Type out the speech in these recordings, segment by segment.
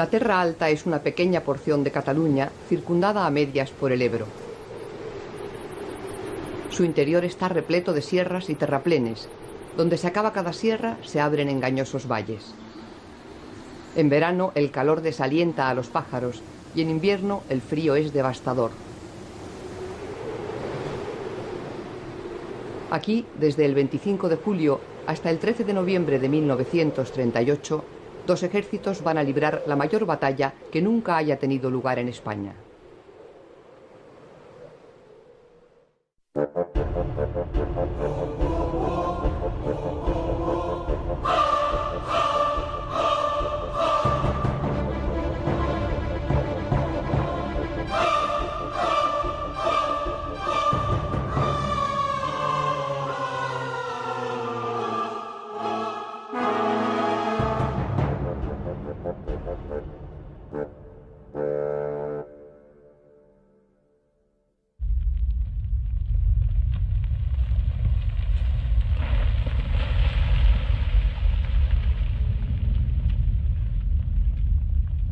La Terra Alta es una pequeña porción de Cataluña circundada a medias por el Ebro. Su interior está repleto de sierras y terraplenes. Donde se acaba cada sierra se abren engañosos valles. En verano el calor desalienta a los pájaros y en invierno el frío es devastador. Aquí, desde el 25 de julio hasta el 13 de noviembre de 1938, dos ejércitos van a librar la mayor batalla que nunca haya tenido lugar en España.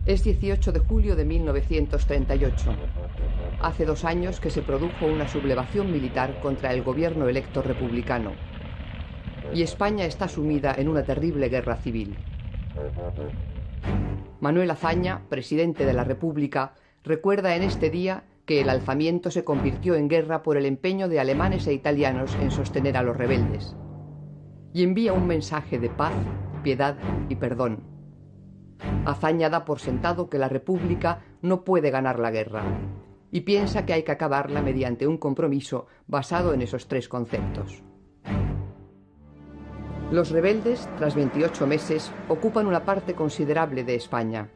Es 18 de julio de 1938. Hace 2 años que se produjo una sublevación militar contra el gobierno electo republicano. Y España está sumida en una terrible guerra civil. Manuel Azaña, presidente de la República, recuerda en este día que el alzamiento se convirtió en guerra por el empeño de alemanes e italianos en sostener a los rebeldes. Y envía un mensaje de paz, piedad y perdón. Azaña da por sentado que la República no puede ganar la guerra y piensa que hay que acabarla mediante un compromiso basado en esos 3 conceptos. Los rebeldes, tras 28 meses, ocupan una parte considerable de España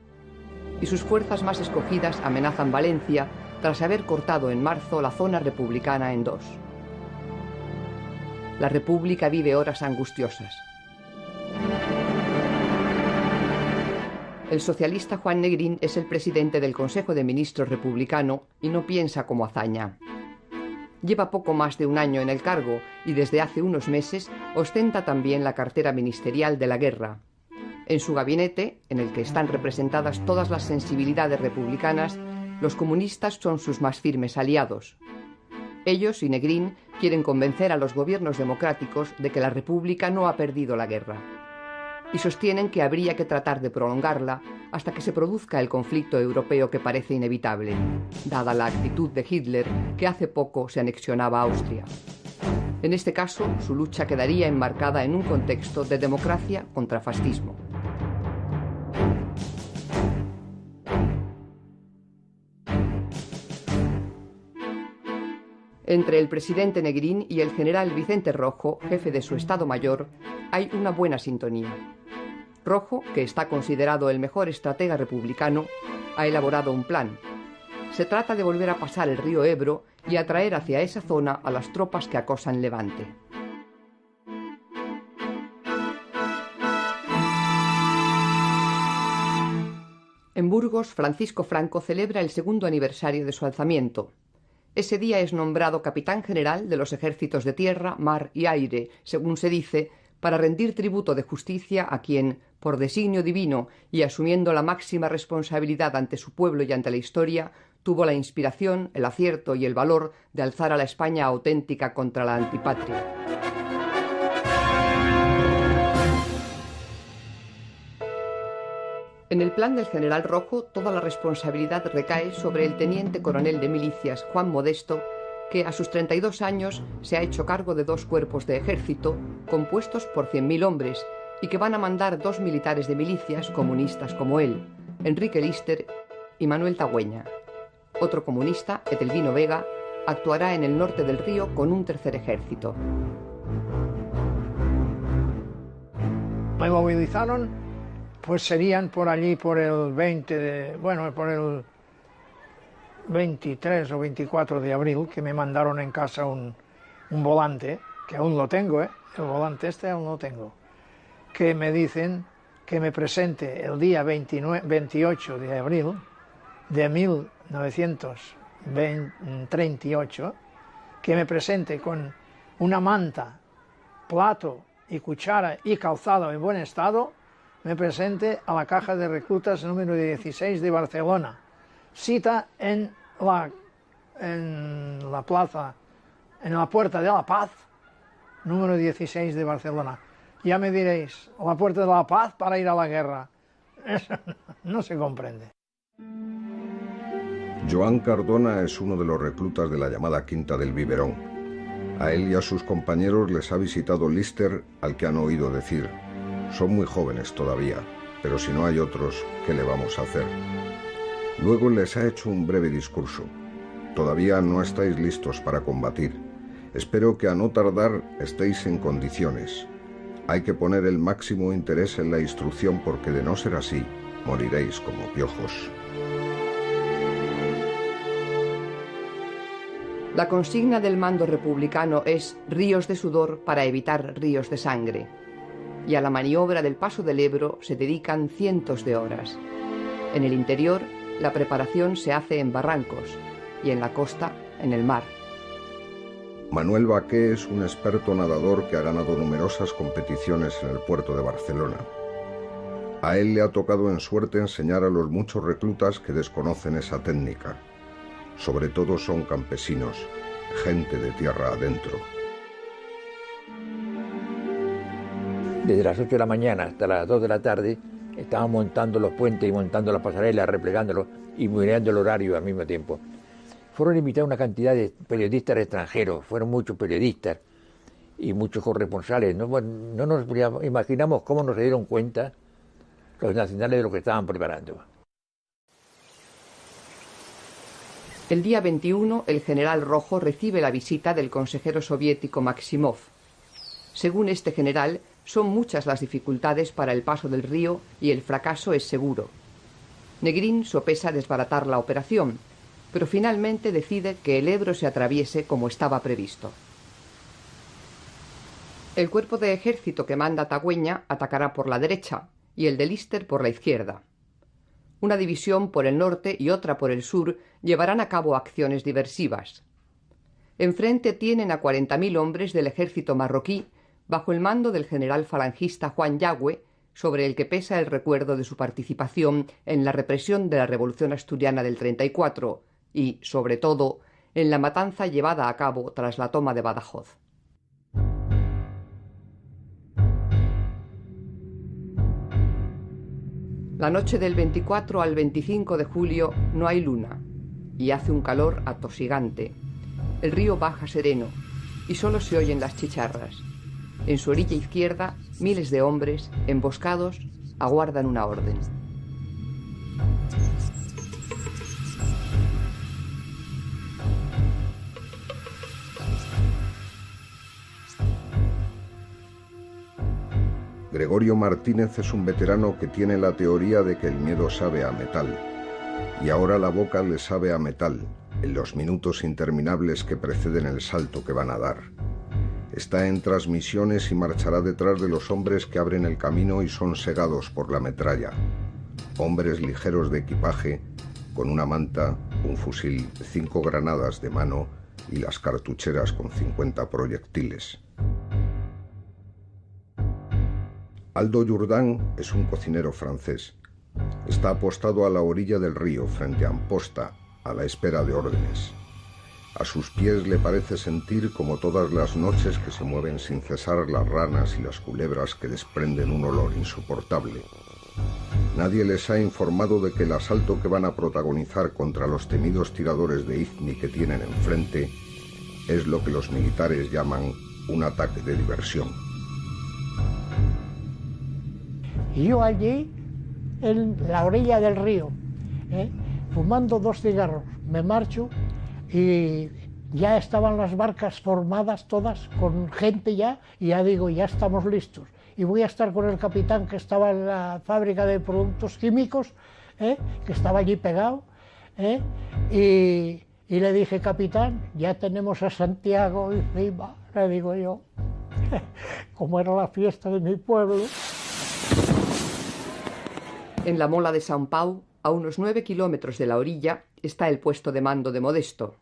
y sus fuerzas más escogidas amenazan Valencia tras haber cortado en marzo la zona republicana en 2. La República vive horas angustiosas. El socialista Juan Negrín es el presidente del Consejo de Ministros republicano y no piensa como Azaña. Lleva poco más de 1 año en el cargo y desde hace unos meses ostenta también la cartera ministerial de la guerra. En su gabinete, en el que están representadas todas las sensibilidades republicanas, los comunistas son sus más firmes aliados. Ellos y Negrín quieren convencer a los gobiernos democráticos de que la República no ha perdido la guerra. Y sostienen que habría que tratar de prolongarla hasta que se produzca el conflicto europeo que parece inevitable, dada la actitud de Hitler, que hace poco se anexionaba a Austria. En este caso, su lucha quedaría enmarcada en un contexto de democracia contra fascismo. Entre el presidente Negrín y el general Vicente Rojo, jefe de su Estado Mayor, hay una buena sintonía. Rojo, que está considerado el mejor estratega republicano, ha elaborado un plan. Se trata de volver a pasar el río Ebro y atraer hacia esa zona a las tropas que acosan Levante. En Burgos, Francisco Franco celebra el 2º aniversario de su alzamiento. Ese día es nombrado capitán general de los ejércitos de tierra, mar y aire, según se dice, para rendir tributo de justicia a quien, por designio divino y asumiendo la máxima responsabilidad ante su pueblo y ante la historia, tuvo la inspiración, el acierto y el valor de alzar a la España auténtica contra la antipatria. En el plan del general Rojo, toda la responsabilidad recae sobre el teniente coronel de milicias Juan Modesto, que a sus 32 años se ha hecho cargo de 2 cuerpos de ejército compuestos por 100.000 hombres y que van a mandar 2 militares de milicias comunistas como él, Enrique Lister y Manuel Tagüeña. Otro comunista, Etelvino Vega, actuará en el norte del río con un 3er ejército. Me movilizaron, pues serían por allí por el 23 o 24 de abril, que me mandaron en casa un volante, que aún lo tengo, el volante este aún lo tengo, que me dicen que me presente el día 28 de abril de 1938, que me presente con una manta, plato y cuchara y calzado en buen estado, me presente a la caja de reclutas número 16 de Barcelona. Cita en la plaza, en la Puerta de la Paz, número 16 de Barcelona. Ya me diréis, la Puerta de la Paz para ir a la guerra. Eso no se comprende. Joan Cardona es uno de los reclutas de la llamada Quinta del Biberón. A él y a sus compañeros les ha visitado Lister, al que han oído decir: son muy jóvenes todavía, pero si no hay otros, ¿qué le vamos a hacer? Luego les ha hecho un breve discurso. Todavía no estáis listos para combatir. Espero que a no tardar estéis en condiciones. Hay que poner el máximo interés en la instrucción porque de no ser así, moriréis como piojos. La consigna del mando republicano es ríos de sudor para evitar ríos de sangre. Y a la maniobra del paso del Ebro se dedican cientos de horas. En el interior, la preparación se hace en barrancos y en la costa, en el mar. Manuel Baqué es un experto nadador que ha ganado numerosas competiciones en el puerto de Barcelona. A él le ha tocado en suerte enseñar a los muchos reclutas que desconocen esa técnica. Sobre todo son campesinos, gente de tierra adentro. Desde las 8 de la mañana hasta las 2 de la tarde estaban montando los puentes y montando las pasarelas, replegándolos y mirando el horario al mismo tiempo. Fueron invitados una cantidad de periodistas extranjeros, fueron muchos periodistas y muchos corresponsales. No nos imaginamos cómo nos dieron cuenta los nacionales de lo que estaban preparando. El día 21, el general Rojo recibe la visita del consejero soviético Maximov. Según este general, son muchas las dificultades para el paso del río y el fracaso es seguro. Negrín sopesa desbaratar la operación, pero finalmente decide que el Ebro se atraviese como estaba previsto. El cuerpo de ejército que manda Tagüeña atacará por la derecha y el de Lister por la izquierda. Una división por el norte y otra por el sur llevarán a cabo acciones diversivas. Enfrente tienen a 40.000 hombres del ejército marroquí bajo el mando del general falangista Juan Yagüe, sobre el que pesa el recuerdo de su participación en la represión de la Revolución Asturiana del 34 y, sobre todo, en la matanza llevada a cabo tras la toma de Badajoz. La noche del 24 al 25 de julio no hay luna y hace un calor atosigante. El río baja sereno y solo se oyen las chicharras. En su orilla izquierda, miles de hombres, emboscados, aguardan una orden. Gregorio Martínez es un veterano que tiene la teoría de que el miedo sabe a metal. Y ahora la boca le sabe a metal, en los minutos interminables que preceden el salto que van a dar. Está en transmisiones y marchará detrás de los hombres que abren el camino y son segados por la metralla. Hombres ligeros de equipaje, con una manta, un fusil, 5 granadas de mano y las cartucheras con 50 proyectiles. Aldo Jourdan es un cocinero francés. Está apostado a la orilla del río, frente a Amposta, a la espera de órdenes. A sus pies le parece sentir, como todas las noches, que se mueven sin cesar las ranas y las culebras que desprenden un olor insoportable. Nadie les ha informado de que el asalto que van a protagonizar contra los temidos tiradores de Izni que tienen enfrente es lo que los militares llaman un ataque de diversión. Y yo allí, en la orilla del río, fumando 2 cigarros, me marcho y ya estaban las barcas formadas todas, con gente ya, y ya digo, ya estamos listos. Y voy a estar con el capitán que estaba en la fábrica de productos químicos, que estaba allí pegado, y le dije, capitán, ya tenemos a Santiago encima, le digo yo, como era la fiesta de mi pueblo. En la Mola de San Pau, a unos 9 kilómetros de la orilla, está el puesto de mando de Modesto.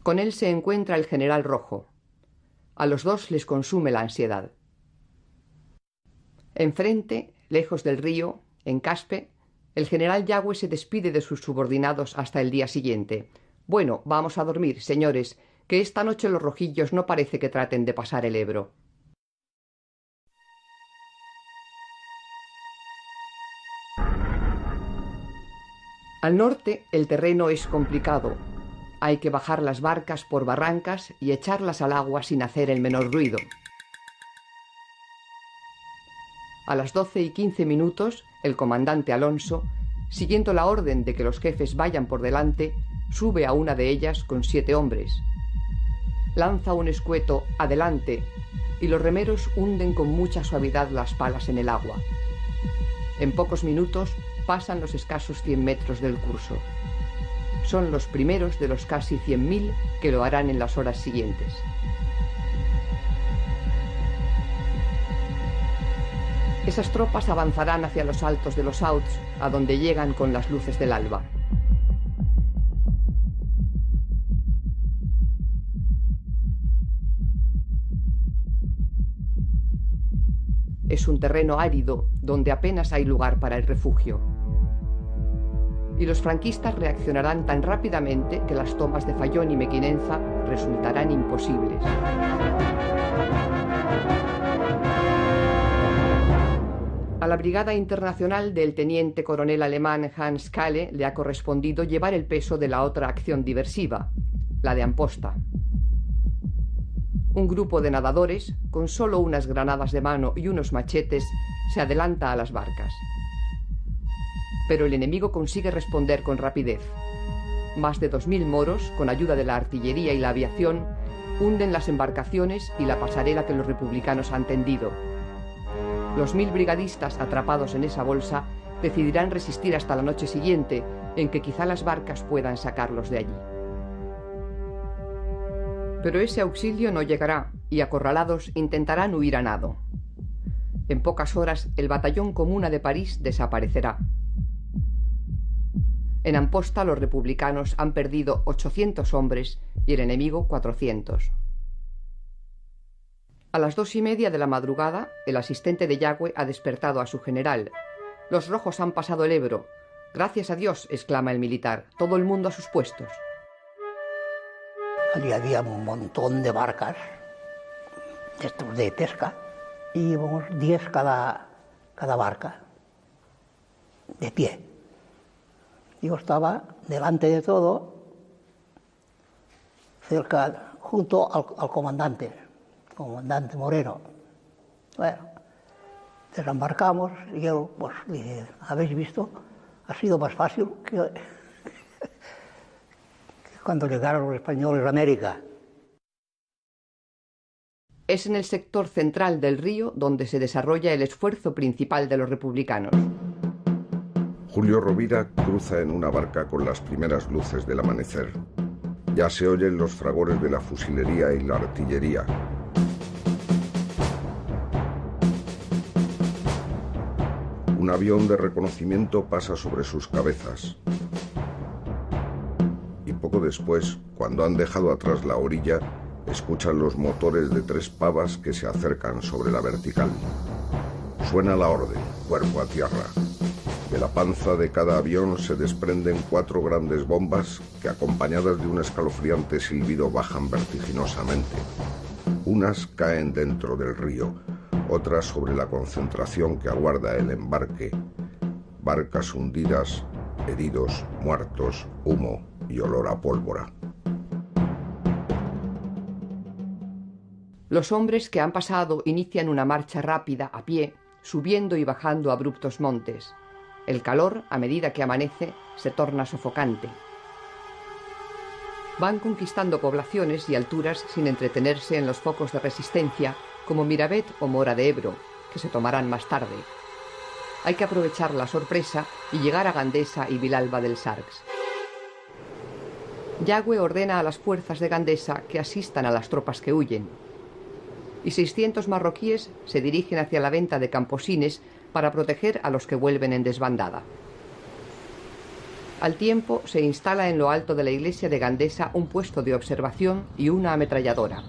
Con él se encuentra el general Rojo. A los dos les consume la ansiedad. Enfrente, lejos del río, en Caspe, el general Yagüe se despide de sus subordinados hasta el día siguiente. Bueno, vamos a dormir, señores, que esta noche los rojillos no parece que traten de pasar el Ebro. Al norte el terreno es complicado. Hay que bajar las barcas por barrancas y echarlas al agua sin hacer el menor ruido. A las 12:15, el comandante Alonso, siguiendo la orden de que los jefes vayan por delante, sube a una de ellas con 7 hombres. Lanza un escueto «adelante» y los remeros hunden con mucha suavidad las palas en el agua. En pocos minutos pasan los escasos 100 metros del curso. Son los primeros de los casi 100.000 que lo harán en las horas siguientes. Esas tropas avanzarán hacia los altos de los Auts, a donde llegan con las luces del alba. Es un terreno árido, donde apenas hay lugar para el refugio. Y los franquistas reaccionarán tan rápidamente que las tomas de Fayón y Mequinenza resultarán imposibles. A la Brigada Internacional del teniente coronel alemán Hans Kahle le ha correspondido llevar el peso de la otra acción diversiva, la de Amposta. Un grupo de nadadores, con solo unas granadas de mano y unos machetes, se adelanta a las barcas. Pero el enemigo consigue responder con rapidez. Más de 2.000 moros, con ayuda de la artillería y la aviación, hunden las embarcaciones y la pasarela que los republicanos han tendido. Los 1.000 brigadistas atrapados en esa bolsa decidirán resistir hasta la noche siguiente, en que quizá las barcas puedan sacarlos de allí. Pero ese auxilio no llegará y acorralados intentarán huir a nado. En pocas horas el batallón Comuna de París desaparecerá. En Amposta los republicanos han perdido 800 hombres y el enemigo 400. A las 2:30 de la madrugada, el asistente de Yagüe ha despertado a su general. «Los rojos han pasado el Ebro. Gracias a Dios», exclama el militar. «Todo el mundo a sus puestos». Allí había un montón de barcas de pesca y íbamos 10 cada barca, de pie. Yo estaba delante de todo, cerca, junto al comandante Moreno. Bueno, desembarcamos y él pues dice, ¿habéis visto? Ha sido más fácil que cuando llegaron los españoles a América. Es en el sector central del río donde se desarrolla el esfuerzo principal de los republicanos. Julio Rovira cruza en una barca con las primeras luces del amanecer. Ya se oyen los fragores de la fusilería y la artillería. Un avión de reconocimiento pasa sobre sus cabezas. Y poco después, cuando han dejado atrás la orilla, escuchan los motores de 3 pavas que se acercan sobre la vertical. Suena la orden, cuerpo a tierra. De la panza de cada avión se desprenden 4 grandes bombas que, acompañadas de un escalofriante silbido, bajan vertiginosamente. Unas caen dentro del río, otras sobre la concentración que aguarda el embarque. Barcas hundidas, heridos, muertos, humo y olor a pólvora. Los hombres que han pasado inician una marcha rápida a pie, subiendo y bajando abruptos montes. El calor, a medida que amanece, se torna sofocante. Van conquistando poblaciones y alturas sin entretenerse en los focos de resistencia, como Miravet o Mora de Ebro, que se tomarán más tarde. Hay que aprovechar la sorpresa y llegar a Gandesa y Vilalba del Sarx. Yagüe ordena a las fuerzas de Gandesa que asistan a las tropas que huyen. Y 600 marroquíes se dirigen hacia la venta de camposines para proteger a los que vuelven en desbandada. Al tiempo se instala en lo alto de la iglesia de Gandesa un puesto de observación y una ametralladora.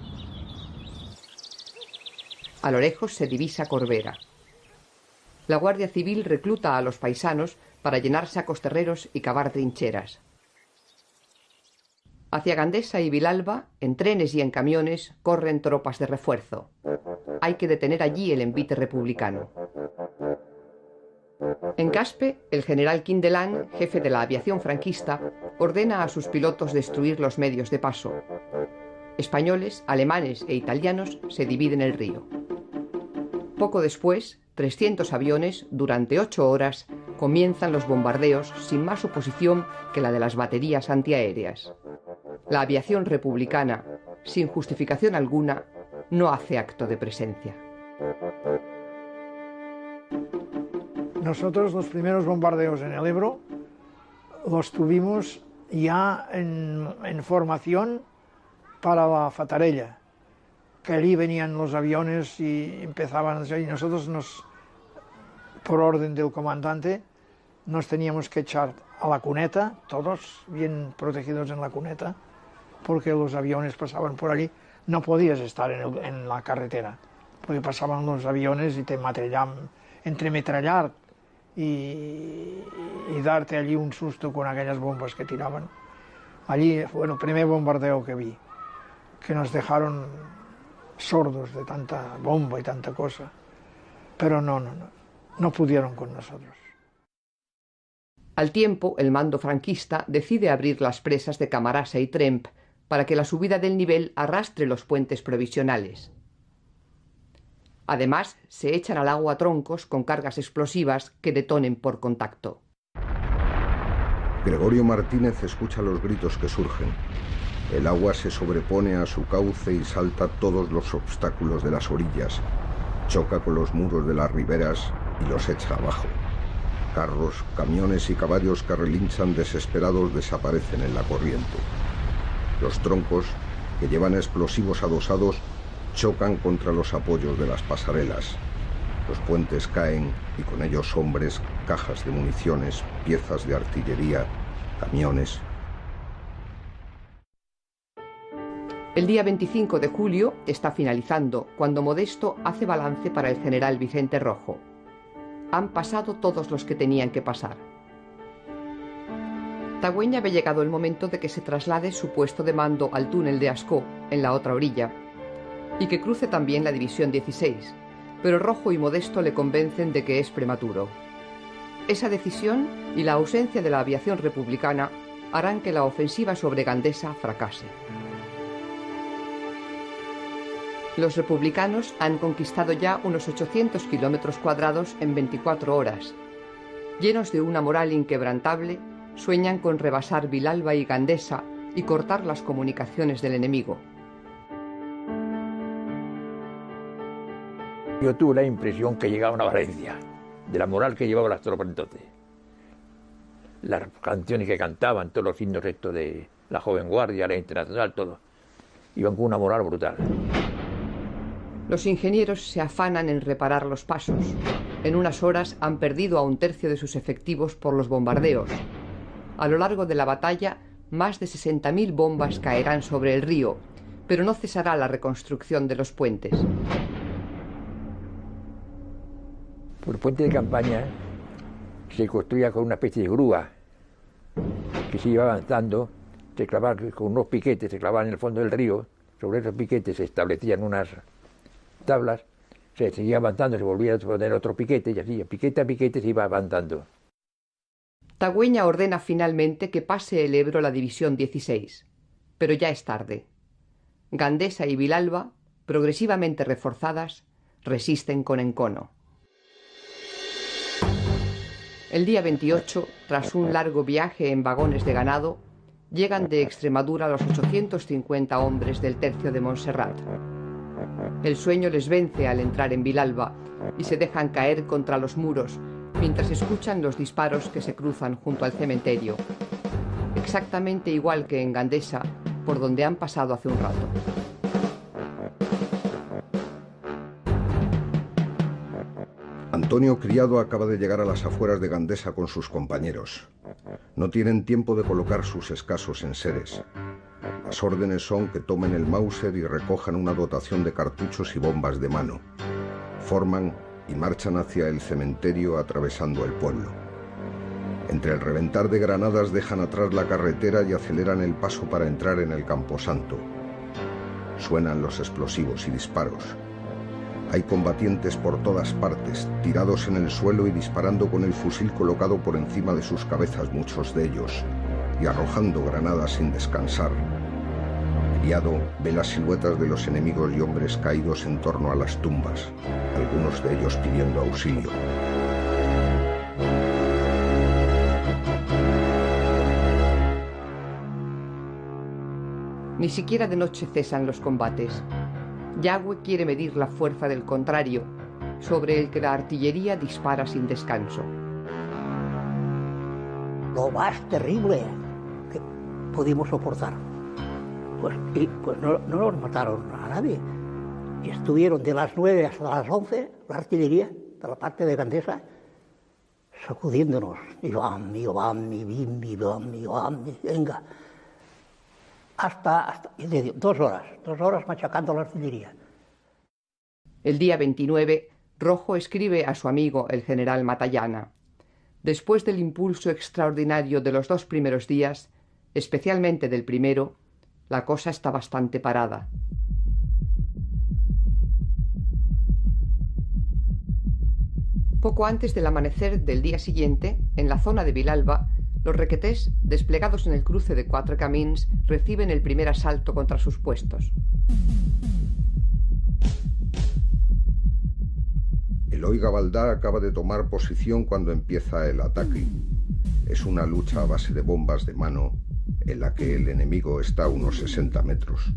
A lo lejos se divisa Corbera. La Guardia Civil recluta a los paisanos para llenarse a costerreros y cavar trincheras. Hacia Gandesa y Vilalba, en trenes y en camiones, corren tropas de refuerzo. Hay que detener allí el envite republicano. En Caspe, el general Quindelán, jefe de la aviación franquista, ordena a sus pilotos destruir los medios de paso. Españoles, alemanes e italianos se dividen el río. Poco después, 300 aviones, durante 8 horas, comienzan los bombardeos sin más oposición que la de las baterías antiaéreas. La aviación republicana, sin justificación alguna, no hace acto de presencia. Nosotros los primeros bombardeos en el Ebro los tuvimos ya en formación para la Fatarella, que allí venían los aviones y empezaban, y nosotros por orden del comandante, nos teníamos que echar a la cuneta, todos bien protegidos en la cuneta, porque los aviones pasaban por allí. No podías estar en la carretera, porque pasaban los aviones y te matrellaban, entre metrallar y darte allí un susto con aquellas bombas que tiraban. Allí fue el primer bombardeo que vi, que nos dejaron sordos de tanta bomba y tanta cosa, pero no pudieron con nosotros. Al tiempo, el mando franquista decide abrir las presas de Camarasa y Tremp para que la subida del nivel arrastre los puentes provisionales. Además, se echan al agua troncos con cargas explosivas que detonen por contacto. Gregorio Martínez escucha los gritos que surgen. El agua se sobrepone a su cauce y salta todos los obstáculos de las orillas. Choca con los muros de las riberas y los echa abajo. Carros, camiones y caballos que relinchan desesperados desaparecen en la corriente. Los troncos, que llevan explosivos adosados, chocan contra los apoyos de las pasarelas. Los puentes caen y con ellos hombres, cajas de municiones, piezas de artillería, camiones. El día 25 de julio está finalizando cuando Modesto hace balance para el general Vicente Rojo. Han pasado todos los que tenían que pasar. Tagüeña ve llegado el momento de que se traslade su puesto de mando al túnel de Ascó, en la otra orilla, y que cruce también la División 16, pero Rojo y Modesto le convencen de que es prematuro. Esa decisión y la ausencia de la aviación republicana harán que la ofensiva sobre Gandesa fracase. Los republicanos han conquistado ya unos 800 kilómetros cuadrados en 24 horas. Llenos de una moral inquebrantable, sueñan con rebasar Vilalba y Gandesa y cortar las comunicaciones del enemigo. Yo tuve la impresión que llegaban a Valencia, de la moral que llevaban las tropas entonces. Las canciones que cantaban, todos los himnos estos de la Joven Guardia, la Internacional, todo. Iban con una moral brutal. Los ingenieros se afanan en reparar los pasos. En unas horas han perdido a 1/3 de sus efectivos por los bombardeos. A lo largo de la batalla, más de 60.000 bombas caerán sobre el río, pero no cesará la reconstrucción de los puentes. Por el puente de campaña se construía con una especie de grúa que se iba avanzando, se clavaba con unos piquetes, se clavaban en el fondo del río, sobre esos piquetes se establecían unas tablas, se seguía avanzando, se volvía a poner otro piquete y así, piquete a piquete se iba avanzando. Tagüeña ordena finalmente que pase el Ebro la División 16, pero ya es tarde. Gandesa y Vilalba, progresivamente reforzadas, resisten con encono. El día 28, tras un largo viaje en vagones de ganado, llegan de Extremadura los 850 hombres del tercio de Montserrat. El sueño les vence al entrar en Vilalba y se dejan caer contra los muros mientras escuchan los disparos que se cruzan junto al cementerio, exactamente igual que en Gandesa, por donde han pasado hace un rato. Antonio Criado acaba de llegar a las afueras de Gandesa con sus compañeros. No tienen tiempo de colocar sus escasos enseres. Las órdenes son que tomen el Mauser y recojan una dotación de cartuchos y bombas de mano. Forman y marchan hacia el cementerio atravesando el pueblo. Entre el reventar de granadas dejan atrás la carretera y aceleran el paso para entrar en el camposanto. Suenan los explosivos y disparos. Hay combatientes por todas partes, tirados en el suelo y disparando con el fusil colocado por encima de sus cabezas, muchos de ellos, y arrojando granadas sin descansar. Criado ve las siluetas de los enemigos y hombres caídos en torno a las tumbas, algunos de ellos pidiendo auxilio. Ni siquiera de noche cesan los combates. Yagüe quiere medir la fuerza del contrario, sobre el que la artillería dispara sin descanso. Lo más terrible que pudimos soportar. Pues no nos mataron a nadie. Y estuvieron de las 9 hasta las 11, la artillería, de la parte de Gandesa, sacudiéndonos. Y van, venga. Hasta 2 horas machacando la artillería. El día 29, Rojo escribe a su amigo el general Matallana. Después del impulso extraordinario de los 2 primeros días, especialmente del primero, la cosa está bastante parada. Poco antes del amanecer del día siguiente, en la zona de Vilalba, los requetés, desplegados en el cruce de 4 camins, reciben el primer asalto contra sus puestos. Eloy Gabaldá acaba de tomar posición cuando empieza el ataque. Es una lucha a base de bombas de mano, en la que el enemigo está a unos 60 metros.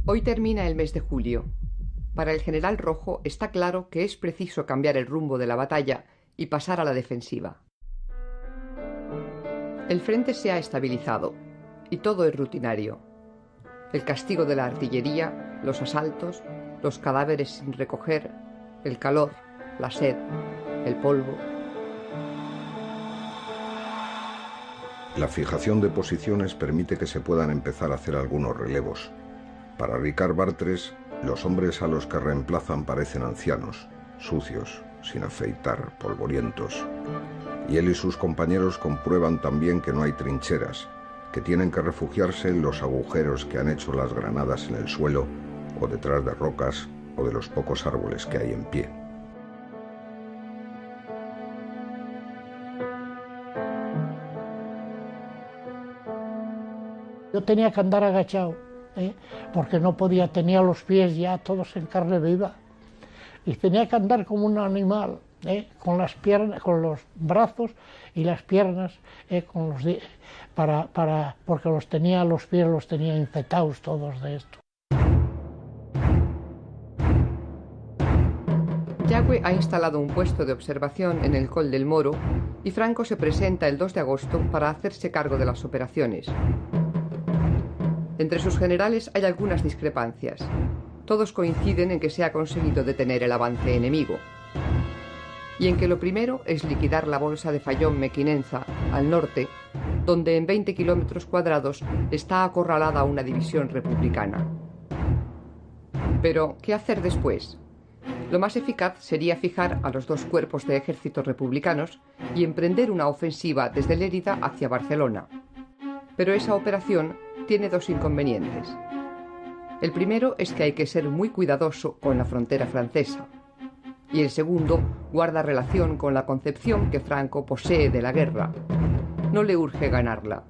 Hoy termina el mes de julio. Para el general Rojo está claro que es preciso cambiar el rumbo de la batalla y pasar a la defensiva. El frente se ha estabilizado y todo es rutinario. El castigo de la artillería, los asaltos, los cadáveres sin recoger, el calor, la sed, el polvo. La fijación de posiciones permite que se puedan empezar a hacer algunos relevos. Para Ricard Bartres, los hombres a los que reemplazan parecen ancianos, sucios, sin afeitar, polvorientos. Y él y sus compañeros comprueban también que no hay trincheras, que tienen que refugiarse en los agujeros que han hecho las granadas en el suelo, o detrás de rocas, o de los pocos árboles que hay en pie. Yo tenía que andar agachado, porque no podía, tenía los pies ya todos en carne viva. Y tenía que andar como un animal, con las piernas, con los brazos y las piernas, porque los pies los tenía infectados todos de esto. Yagüe ha instalado un puesto de observación en el Col del Moro y Franco se presenta el 2 de agosto para hacerse cargo de las operaciones. Entre sus generales hay algunas discrepancias. Todos coinciden en que se ha conseguido detener el avance enemigo y en que lo primero es liquidar la bolsa de Fayón-Mequinenza, al norte, donde en 20 kilómetros cuadrados está acorralada una división republicana. Pero, ¿qué hacer después? Lo más eficaz sería fijar a los 2 cuerpos de ejércitos republicanos y emprender una ofensiva desde Lérida hacia Barcelona. Pero esa operación tiene 2 inconvenientes. El primero es que hay que ser muy cuidadoso con la frontera francesa. Y el segundo guarda relación con la concepción que Franco posee de la guerra. No le urge ganarla.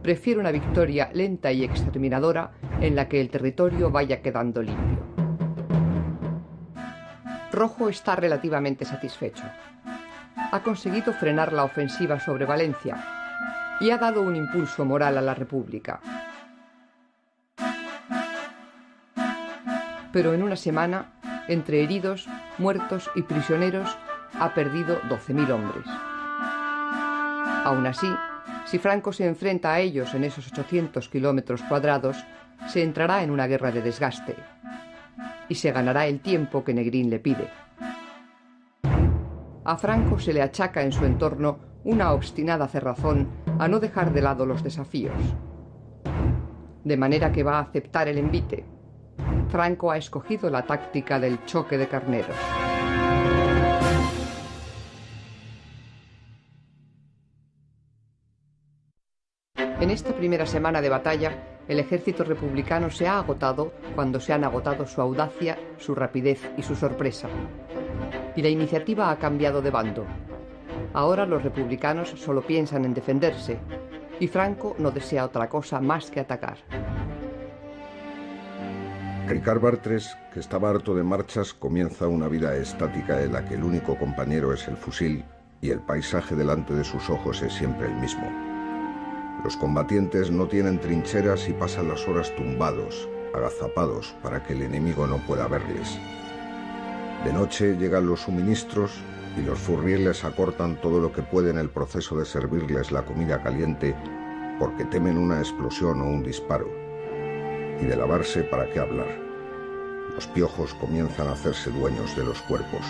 Prefiere una victoria lenta y exterminadora en la que el territorio vaya quedando limpio. Rojo está relativamente satisfecho. Ha conseguido frenar la ofensiva sobre Valencia y ha dado un impulso moral a la República. Pero en una semana, entre heridos, muertos y prisioneros, ha perdido 12.000 hombres. Aún así, si Franco se enfrenta a ellos en esos 800 kilómetros cuadrados, se entrará en una guerra de desgaste y se ganará el tiempo que Negrín le pide. A Franco se le achaca en su entorno una obstinada cerrazón a no dejar de lado los desafíos. De manera que va a aceptar el envite. Franco ha escogido la táctica del choque de carneros. En esta primera semana de batalla, el ejército republicano se ha agotado cuando se han agotado su audacia, su rapidez y su sorpresa. Y la iniciativa ha cambiado de bando. Ahora los republicanos solo piensan en defenderse, y Franco no desea otra cosa más que atacar. Ricard Bartres, que estaba harto de marchas, comienza una vida estática en la que el único compañero es el fusil y el paisaje delante de sus ojos es siempre el mismo. Los combatientes no tienen trincheras y pasan las horas tumbados, agazapados, para que el enemigo no pueda verles. De noche llegan los suministros y los furrieles acortan todo lo que pueden el proceso de servirles la comida caliente porque temen una explosión o un disparo. Y de lavarse, ¿para qué hablar? Los piojos comienzan a hacerse dueños de los cuerpos.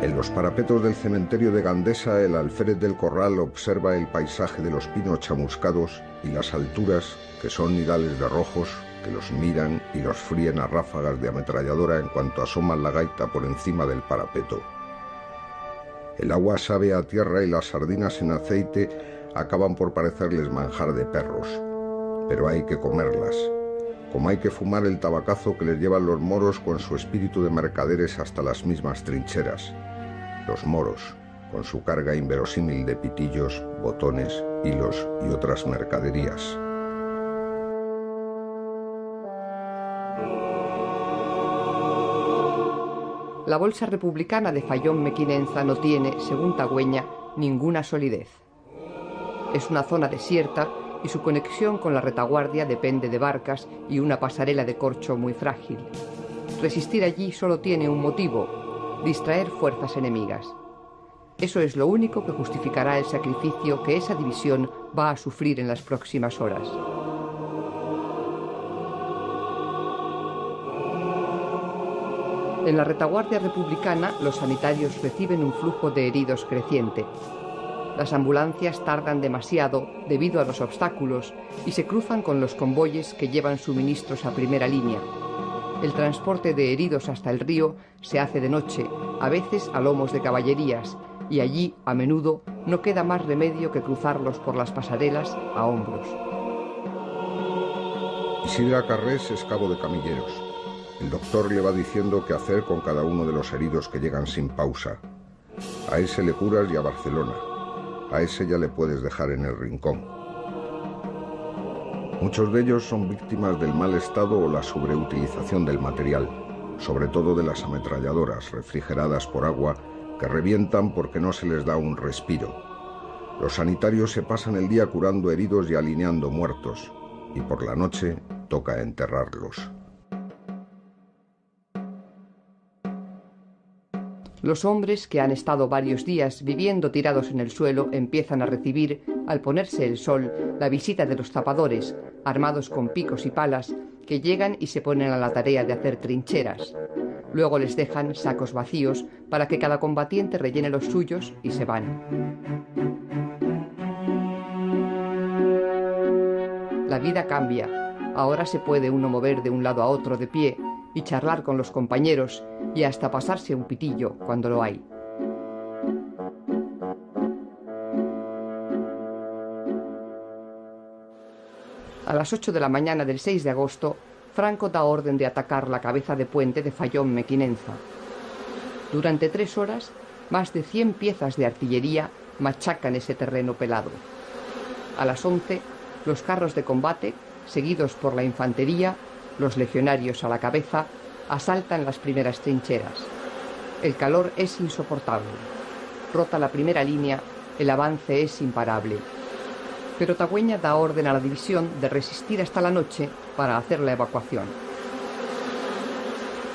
En los parapetos del cementerio de Gandesa, el alférez del corral observa el paisaje de los pinos chamuscados y las alturas, que son nidales de rojos, que los miran y los fríen a ráfagas de ametralladora en cuanto asoman la gaita por encima del parapeto. El agua sabe a tierra y las sardinas en aceite acaban por parecerles manjar de perros. Pero hay que comerlas, como hay que fumar el tabacazo que les llevan los moros con su espíritu de mercaderes hasta las mismas trincheras. Los moros, con su carga inverosímil de pitillos, botones, hilos y otras mercaderías. La bolsa republicana de Fayón-Mequinenza no tiene, según Tagüeña, ninguna solidez. Es una zona desierta y su conexión con la retaguardia depende de barcas y una pasarela de corcho muy frágil. Resistir allí solo tiene un motivo: distraer fuerzas enemigas. Eso es lo único que justificará el sacrificio que esa división va a sufrir en las próximas horas. En la retaguardia republicana, los sanitarios reciben un flujo de heridos creciente. Las ambulancias tardan demasiado debido a los obstáculos y se cruzan con los convoyes que llevan suministros a primera línea. El transporte de heridos hasta el río se hace de noche, a veces a lomos de caballerías, y allí, a menudo, no queda más remedio que cruzarlos por las pasarelas a hombros. Isidra Carrés es cabo de camilleros. El doctor le va diciendo qué hacer con cada uno de los heridos que llegan sin pausa. A ese le curas y a Barcelona. A ese ya le puedes dejar en el rincón. Muchos de ellos son víctimas del mal estado o la sobreutilización del material, sobre todo de las ametralladoras refrigeradas por agua que revientan porque no se les da un respiro. Los sanitarios se pasan el día curando heridos y alineando muertos, y por la noche toca enterrarlos. Los hombres que han estado varios días viviendo tirados en el suelo empiezan a recibir, al ponerse el sol, la visita de los zapadores, armados con picos y palas, que llegan y se ponen a la tarea de hacer trincheras. Luego les dejan sacos vacíos para que cada combatiente rellene los suyos y se van. La vida cambia. Ahora se puede uno mover de un lado a otro de pie y charlar con los compañeros y hasta pasarse un pitillo cuando lo hay. A las 8 de la mañana del 6 de agosto, Franco da orden de atacar la cabeza de puente de Fayón-Mequinenza. Durante 3 horas, más de 100 piezas de artillería machacan ese terreno pelado. A las 11, los carros de combate, seguidos por la infantería, los legionarios a la cabeza, asaltan las primeras trincheras. El calor es insoportable. Rota la primera línea, el avance es imparable. Pero Tagüeña da orden a la división de resistir hasta la noche para hacer la evacuación.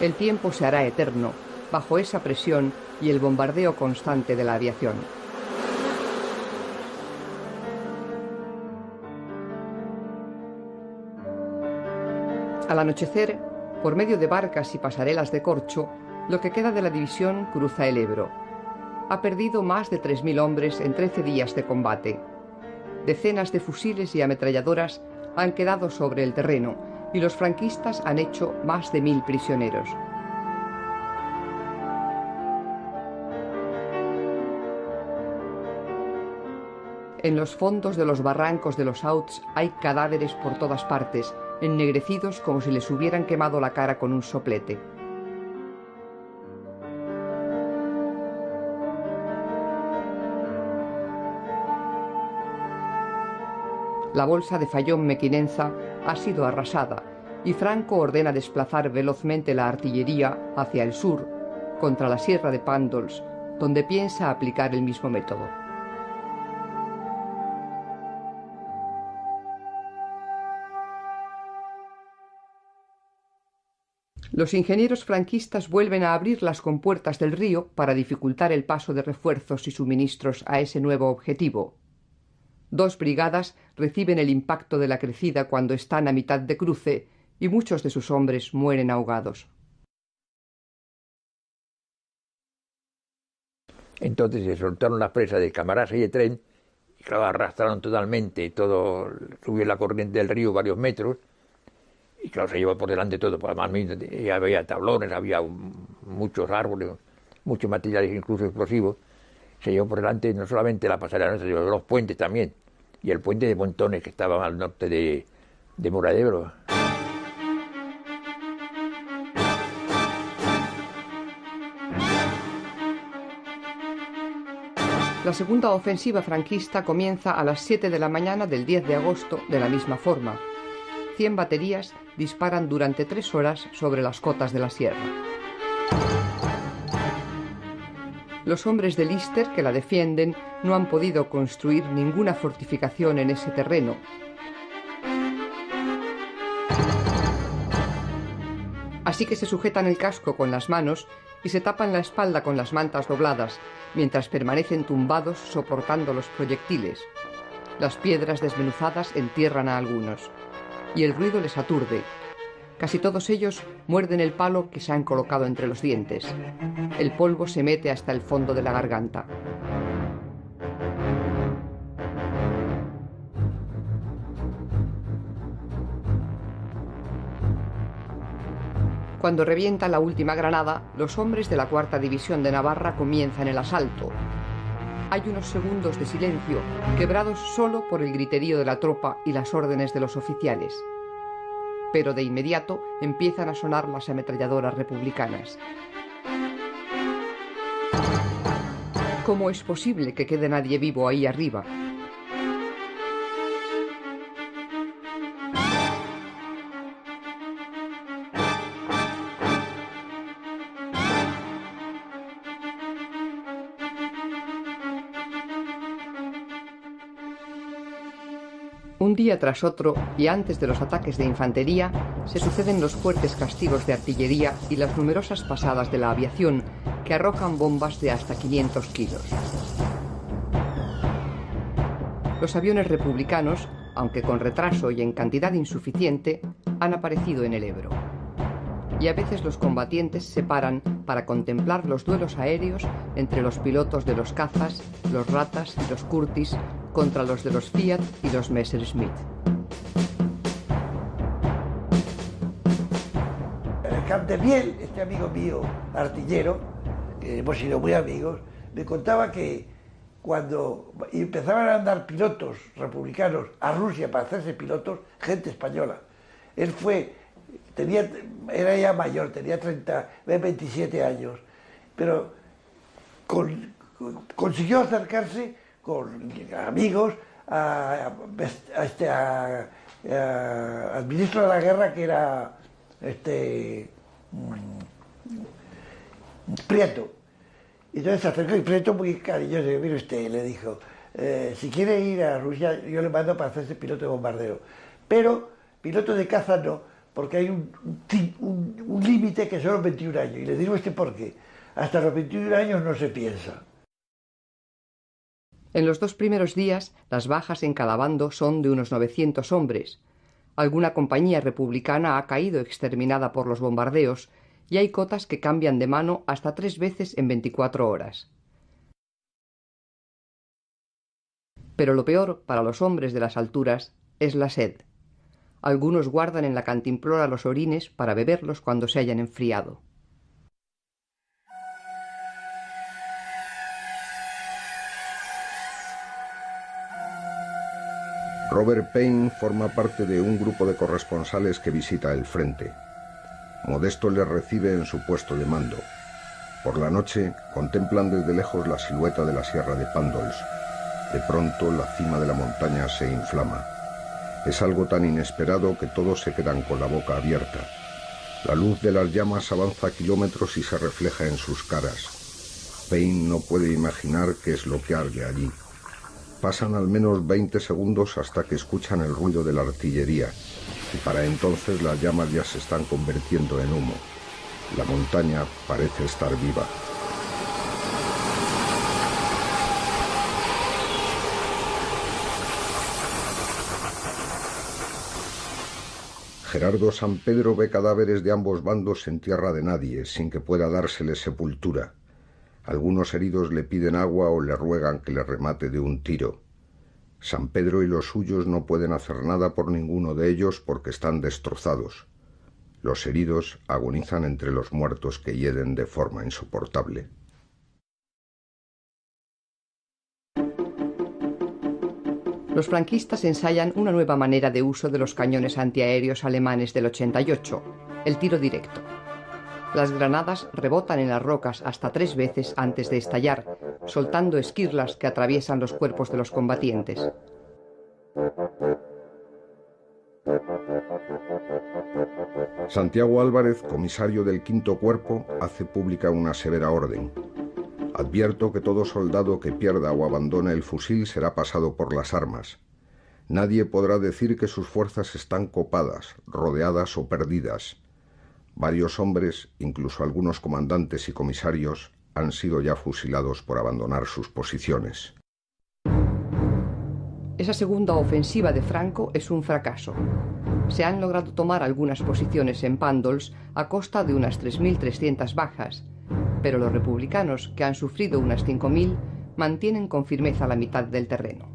El tiempo se hará eterno bajo esa presión y el bombardeo constante de la aviación. Al anochecer, por medio de barcas y pasarelas de corcho, lo que queda de la división cruza el Ebro. Ha perdido más de 3.000 hombres en 13 días de combate. Decenas de fusiles y ametralladoras han quedado sobre el terreno y los franquistas han hecho más de 1000 prisioneros. En los fondos de los barrancos de los Hauts hay cadáveres por todas partes, ennegrecidos como si les hubieran quemado la cara con un soplete. La bolsa de Fayón-Mequinenza ha sido arrasada y Franco ordena desplazar velozmente la artillería hacia el sur, contra la sierra de Pàndols, donde piensa aplicar el mismo método. Los ingenieros franquistas vuelven a abrir las compuertas del río para dificultar el paso de refuerzos y suministros a ese nuevo objetivo. 2 brigadas reciben el impacto de la crecida cuando están a mitad de cruce y muchos de sus hombres mueren ahogados. Entonces se soltaron las presas de Camarasa y de Tren y claro, arrastraron totalmente todo, subió la corriente del río varios metros y claro, se llevó por delante todo, pues además había tablones, había muchos árboles, muchos materiales, incluso explosivos. Se llevó por delante no solamente la pasarela, se llevó los puentes también, y el puente de Montones que estaba al norte de Mora de Ebro. La segunda ofensiva franquista comienza a las 7 de la mañana del 10 de agosto de la misma forma. 100 baterías disparan durante 3 horas sobre las cotas de la sierra. Los hombres de Lister que la defienden no han podido construir ninguna fortificación en ese terreno. Así que se sujetan el casco con las manos y se tapan la espalda con las mantas dobladas, mientras permanecen tumbados soportando los proyectiles. Las piedras desmenuzadas entierran a algunos, y el ruido les aturde. Casi todos ellos muerden el palo que se han colocado entre los dientes. El polvo se mete hasta el fondo de la garganta. Cuando revienta la última granada, los hombres de la 4ª División de Navarra comienzan el asalto. Hay unos segundos de silencio, quebrados solo por el griterío de la tropa y las órdenes de los oficiales. Pero de inmediato empiezan a sonar las ametralladoras republicanas. ¿Cómo es posible que quede nadie vivo ahí arriba? Un día tras otro, y antes de los ataques de infantería, se suceden los fuertes castigos de artillería y las numerosas pasadas de la aviación, que arrojan bombas de hasta 500 kilos. Los aviones republicanos, aunque con retraso y en cantidad insuficiente, han aparecido en el Ebro. Y a veces los combatientes se paran para contemplar los duelos aéreos entre los pilotos de los cazas, los Ratas y los Curtis contra los de los Fiat y los Messerschmitt. En el Camp de Biel, este amigo mío, artillero, que hemos sido muy amigos, me contaba que cuando empezaban a andar pilotos republicanos a Rusia para hacerse pilotos, gente española, él era ya mayor, tenía 27 años, pero consiguió acercarse con amigos al ministro de la guerra, que era Prieto. Y entonces se acercó y Prieto, muy cariñoso, mire usted, le dijo, si quiere ir a Rusia, yo le mando para hacerse piloto de bombardeo, pero piloto de caza no, porque hay un límite que son los 21 años. Y le digo por qué. Hasta los 21 años no se piensa. En los 2 primeros días, las bajas en cada bando son de unos 900 hombres. Alguna compañía republicana ha caído exterminada por los bombardeos y hay cotas que cambian de mano hasta 3 veces en 24 horas. Pero lo peor para los hombres de las alturas es la sed. Algunos guardan en la cantimplora los orines para beberlos cuando se hayan enfriado. Robert Payne forma parte de un grupo de corresponsales que visita el frente. Modesto les recibe en su puesto de mando. Por la noche contemplan desde lejos la silueta de la sierra de Pándols. De pronto la cima de la montaña se inflama. Es algo tan inesperado que todos se quedan con la boca abierta. La luz de las llamas avanza kilómetros y se refleja en sus caras. Payne no puede imaginar qué es lo que arde allí. Pasan al menos 20 segundos hasta que escuchan el ruido de la artillería, y para entonces las llamas ya se están convirtiendo en humo. La montaña parece estar viva. Gerardo San Pedro ve cadáveres de ambos bandos en tierra de nadie, sin que pueda dárseles sepultura. Algunos heridos le piden agua o le ruegan que le remate de un tiro. San Pedro y los suyos no pueden hacer nada por ninguno de ellos porque están destrozados. Los heridos agonizan entre los muertos que hieden de forma insoportable. Los franquistas ensayan una nueva manera de uso de los cañones antiaéreos alemanes del 88, el tiro directo. Las granadas rebotan en las rocas hasta 3 veces antes de estallar, soltando esquirlas que atraviesan los cuerpos de los combatientes. Santiago Álvarez, comisario del Quinto Cuerpo, hace pública una severa orden. Advierto que todo soldado que pierda o abandone el fusil será pasado por las armas. Nadie podrá decir que sus fuerzas están copadas, rodeadas o perdidas. Varios hombres, incluso algunos comandantes y comisarios, han sido ya fusilados por abandonar sus posiciones. Esa segunda ofensiva de Franco es un fracaso. Se han logrado tomar algunas posiciones en Pándols a costa de unas 3.300 bajas, pero los republicanos, que han sufrido unas 5.000, mantienen con firmeza la mitad del terreno.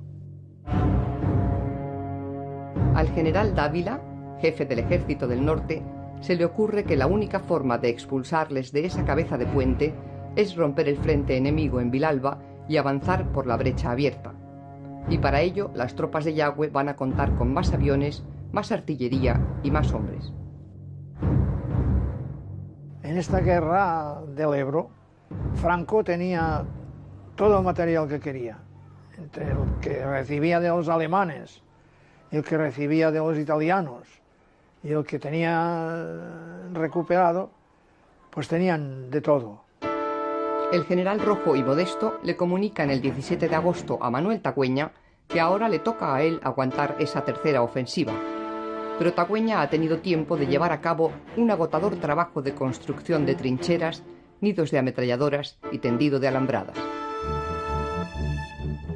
Al general Dávila, jefe del Ejército del Norte, se le ocurre que la única forma de expulsarles de esa cabeza de puente es romper el frente enemigo en Vilalba y avanzar por la brecha abierta. Y para ello las tropas de Yagüe van a contar con más aviones, más artillería y más hombres. En esta guerra del Ebro, Franco tenía todo el material que quería, entre el que recibía de los alemanes, el que recibía de los italianos y el que tenía recuperado, pues tenían de todo. El general Rojo y Modesto le comunican el 17 de agosto a Manuel Tagüeña que ahora le toca a él aguantar esa tercera ofensiva. Pero Tagüeña ha tenido tiempo de llevar a cabo un agotador trabajo de construcción de trincheras, nidos de ametralladoras y tendido de alambradas.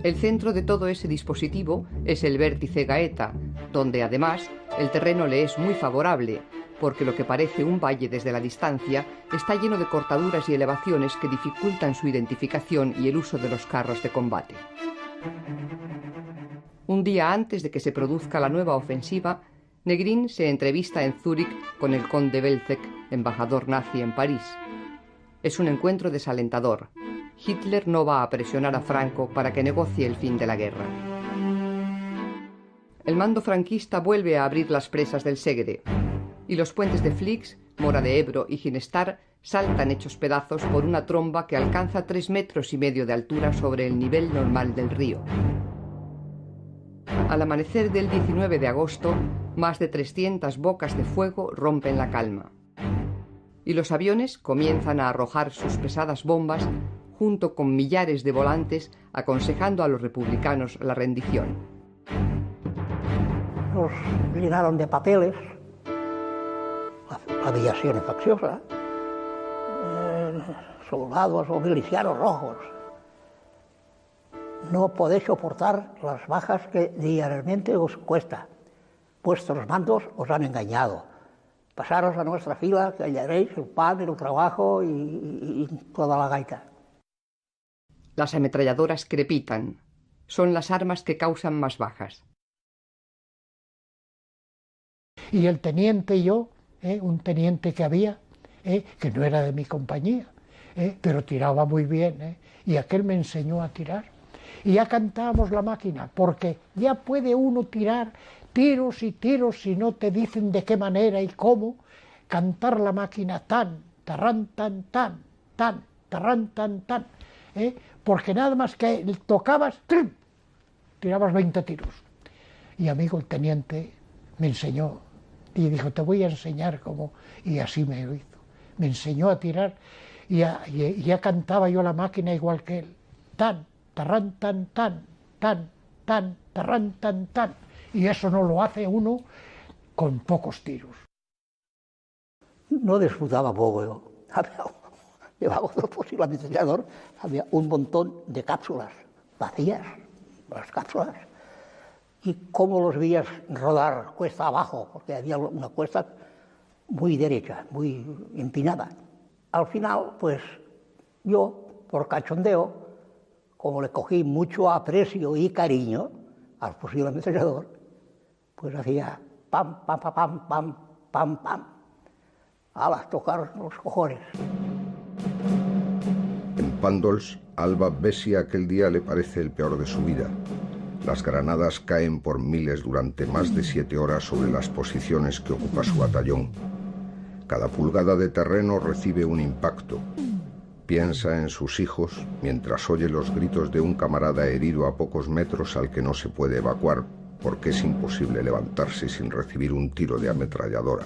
El centro de todo ese dispositivo es el vértice Gaeta, donde además el terreno le es muy favorable, porque lo que parece un valle desde la distancia está lleno de cortaduras y elevaciones que dificultan su identificación y el uso de los carros de combate. Un día antes de que se produzca la nueva ofensiva, Negrín se entrevista en Zúrich con el conde Belzec, embajador nazi en París. Es un encuentro desalentador. Hitler no va a presionar a Franco para que negocie el fin de la guerra. El mando franquista vuelve a abrir las presas del Segre, y los puentes de Flix, Mora de Ebro y Ginestar saltan hechos pedazos por una tromba que alcanza 3,5 metros de altura sobre el nivel normal del río. Al amanecer del 19 de agosto, más de 300 bocas de fuego rompen la calma. Y los aviones comienzan a arrojar sus pesadas bombas junto con millares de volantes aconsejando a los republicanos la rendición. Nos llenaron de papeles, la aviación infecciosa, soldados o milicianos rojos. No podéis soportar las bajas que diariamente os cuesta. Vuestros mandos os han engañado. Pasaros a nuestra fila, que hallaréis el pan, el trabajo y toda la gaita. Las ametralladoras crepitan. son las armas que causan más bajas. Y el teniente y yo, un teniente que había, que no era de mi compañía, pero tiraba muy bien, y aquel me enseñó a tirar. Y ya cantábamos la máquina, porque ya puede uno tirar tiros y tiros si no te dicen de qué manera y cómo, cantar la máquina tan, tarran, tan, tan, tan, tarran, tan, tan, porque nada más que tocabas, ¡trim!, tirabas 20 tiros. Y amigo, el teniente me enseñó, y dijo, te voy a enseñar cómo, y así me lo hizo. Me enseñó a tirar, y ya cantaba yo la máquina igual que él. Tan, tarran, tan, tan, tan, tan, tarran, tan, tan. Y eso no lo hace uno con pocos tiros. No disfrutaba poco yo. Llevaba otro fusil ametrallador, había un montón de cápsulas vacías, las cápsulas. Y cómo los veías rodar cuesta abajo, porque había una cuesta muy derecha, muy empinada. Al final, pues yo, por cachondeo, como le cogí mucho aprecio y cariño al fusil ametrallador, pues hacía pam, pam, pam, pam, pam, pam, pam, a las tocar los cojones. En Pándols, Alba Bessi aquel día le parece el peor de su vida. Las granadas caen por miles durante más de 7 horas sobre las posiciones que ocupa su batallón. Cada pulgada de terreno recibe un impacto. Piensa en sus hijos mientras oye los gritos de un camarada herido a pocos metros al que no se puede evacuar porque es imposible levantarse sin recibir un tiro de ametralladora.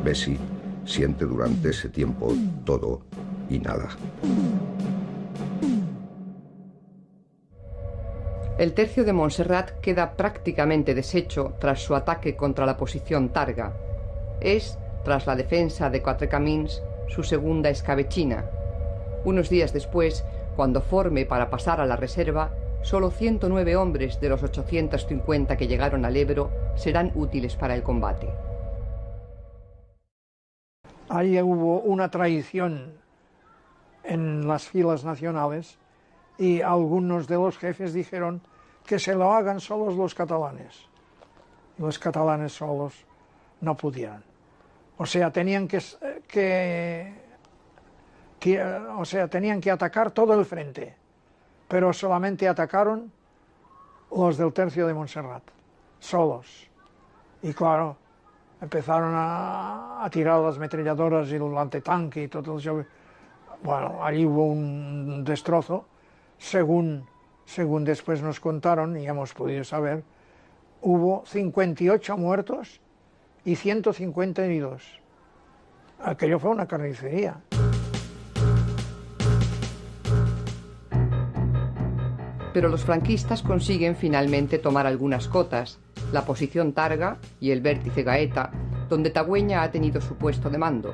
Bessi siente durante ese tiempo todo y nada. El tercio de Montserrat queda prácticamente deshecho tras su ataque contra la posición Targa. Es, tras la defensa de Quatre Camins, su segunda escabechina. Unos días después, cuando forme para pasar a la reserva, solo 109 hombres de los 850 que llegaron al Ebro serán útiles para el combate. Ahí hubo una traición en las filas nacionales y algunos de los jefes dijeron que se lo hagan solos los catalanes. Los catalanes solos no pudieron. O sea, tenían que atacar todo el frente, pero solamente atacaron los del tercio de Montserrat, solos. Y claro, empezaron a tirar las ametralladoras y el antitanque y todo eso. Bueno, allí hubo un destrozo. Según después nos contaron y hemos podido saber, hubo 58 muertos y 150 heridos. Aquello fue una carnicería. Pero los franquistas consiguen finalmente tomar algunas cotas, la posición Targa y el vértice Gaeta, donde Tagüeña ha tenido su puesto de mando.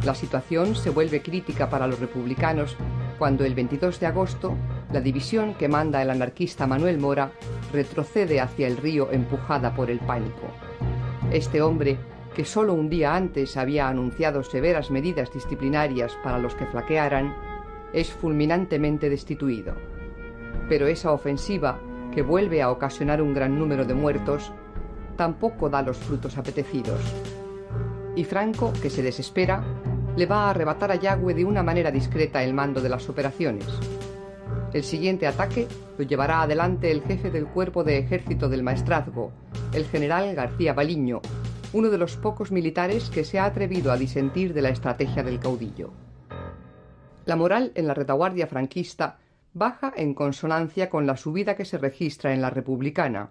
La situación se vuelve crítica para los republicanos cuando el 22 de agosto la división que manda el anarquista Manuel Mora retrocede hacia el río empujada por el pánico. Este hombre, que solo un día antes había anunciado severas medidas disciplinarias para los que flaquearan, es fulminantemente destituido. Pero esa ofensiva, que vuelve a ocasionar un gran número de muertos, tampoco da los frutos apetecidos. Y Franco, que se desespera, le va a arrebatar a Yagüe de una manera discreta el mando de las operaciones. El siguiente ataque lo llevará adelante el jefe del cuerpo de ejército del Maestrazgo, el general García Baliño, uno de los pocos militares que se ha atrevido a disentir de la estrategia del caudillo. La moral en la retaguardia franquista baja en consonancia con la subida que se registra en la republicana,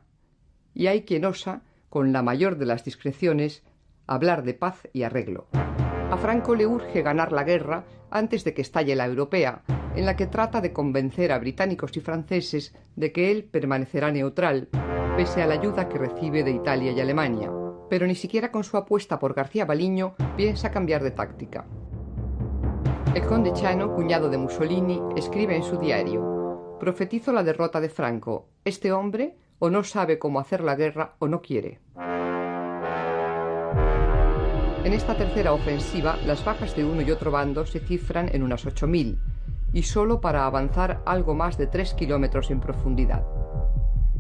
y hay quien osa, con la mayor de las discreciones, hablar de paz y arreglo. A Franco le urge ganar la guerra antes de que estalle la europea, en la que trata de convencer a británicos y franceses de que él permanecerá neutral, pese a la ayuda que recibe de Italia y Alemania. Pero ni siquiera con su apuesta por García Baliño piensa cambiar de táctica. El conde Chano, cuñado de Mussolini, escribe en su diario: «Profetizo la derrota de Franco. Este hombre o no sabe cómo hacer la guerra o no quiere». En esta tercera ofensiva, las bajas de uno y otro bando se cifran en unas 8.000, y solo para avanzar algo más de 3 kilómetros en profundidad.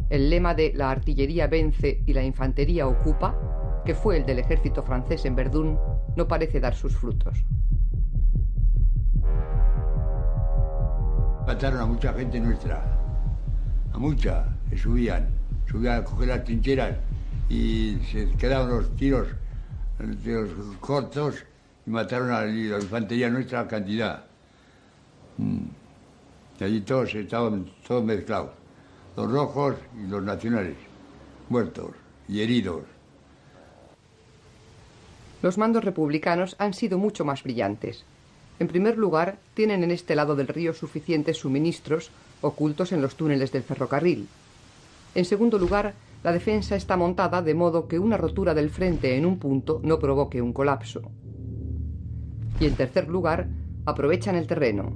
El lema de la artillería vence y la infantería ocupa, que fue el del ejército francés en Verdún, no parece dar sus frutos. Mataron a mucha gente nuestra, a mucha, que subían a coger las trincheras y se quedaban los tiros cortos y mataron a la infantería nuestra cantidad. Y allí todos estaban todos mezclados, los rojos y los nacionales, muertos y heridos. Los mandos republicanos han sido mucho más brillantes. En primer lugar, tienen en este lado del río suficientes suministros ocultos en los túneles del ferrocarril. En segundo lugar, la defensa está montada de modo que una rotura del frente en un punto no provoque un colapso. Y en tercer lugar, aprovechan el terreno.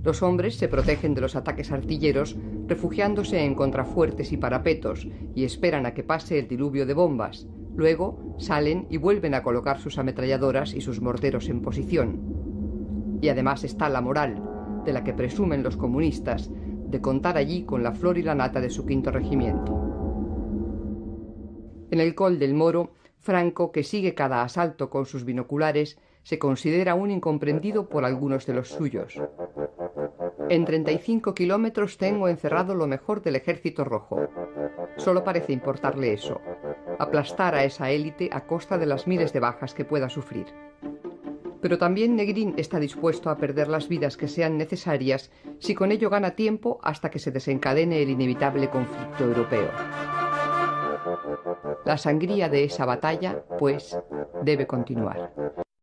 Los hombres se protegen de los ataques artilleros refugiándose en contrafuertes y parapetos y esperan a que pase el diluvio de bombas. Luego salen y vuelven a colocar sus ametralladoras y sus morteros en posición. Y además está la moral, de la que presumen los comunistas, de contar allí con la flor y la nata de su 5º regimiento. En el Col del Moro, Franco, que sigue cada asalto con sus binoculares, se considera un incomprendido por algunos de los suyos. En 35 kilómetros tengo encerrado lo mejor del ejército rojo. Solo parece importarle eso, aplastar a esa élite a costa de las miles de bajas que pueda sufrir. Pero también Negrín está dispuesto a perder las vidas que sean necesarias si con ello gana tiempo hasta que se desencadene el inevitable conflicto europeo. La sangría de esa batalla, pues, debe continuar.